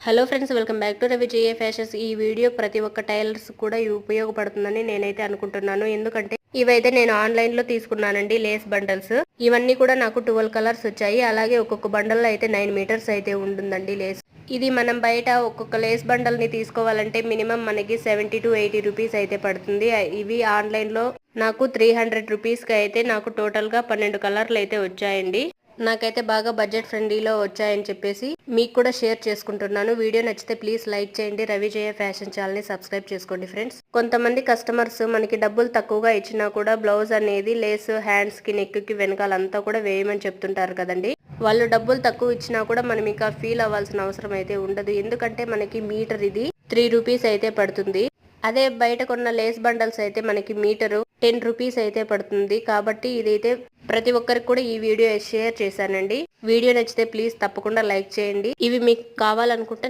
Hello friends, welcome back to Ravi JA fashions. ఈ video ప్రతి ఒక్క టైలర్స్ కూడా ఉపయోగపడుతుందని నేనైతే అనుకుంటున్నాను. ఎందుకంటే ఇవైతే నేను ఆన్లైన్ లో తీసుకున్నానండి, లేస్ బండల్స్. ఇవన్నీ కూడా నాకు 12 కలర్స్ వచ్చాయి. అలాగే ఒక్కొక్క బండల్ అయితే 9 మీటర్స్ అయితే ఉంటుందండి లేస్. ఇది మనం బయట ఒక్కొక్క లేస్ బండల్ ని తీసుకోవాలంటే మినిమం మనకి 70 to 80 రూపీస్ అయితే పడుతుంది. ఇవి ఆన్లైన్ లో నాకు 300 రూపీస్ కి అయితే నాకు టోటల్ గా 12 కలర్లు అయితే వచ్చాయండి. నాకైతే బాగా బడ్జెట్ ఫ్రెండ్లీలో వచ్చాయని చెప్పేసి మీకు కూడా షేర్ చేసుకుంటున్నాను. వీడియో నచ్చితే ప్లీజ్ లైక్ చేయండి. రవి జయ ఫ్యాషన్ ఛానల్ ని సబ్స్క్రైబ్ చేసుకోండి ఫ్రెండ్స్. కొంతమంది కస్టమర్స్ మనకి డబ్బులు తక్కువగా ఇచ్చినా కూడా బ్లౌజ్ అనేది లేస్ హ్యాండ్స్ కి, నెక్ కి, వెనకాలంతా కూడా వేయమని చెప్తుంటారు కదండి. వాళ్ళు డబ్బులు తక్కువ ఇచ్చినా కూడా మనం ఇంకా ఫీల్ అవ్వాల్సిన అవసరం అయితే ఉండదు. ఎందుకంటే మనకి మీటర్ ఇది 3 రూపీస్ అయితే పడుతుంది. అదే బయట కొన్న లేస్ బండల్స్ అయితే మనకి మీటరు 10 రూపీస్ అయితే పడుతుంది. కాబట్టి ఇదైతే ప్రతి ఒక్కరికి కూడా ఈ వీడియో షేర్ చేశానండి. వీడియో నచ్చితే ప్లీజ్ తప్పకుండా లైక్ చేయండి. ఇవి మీకు కావాలనుకుంటే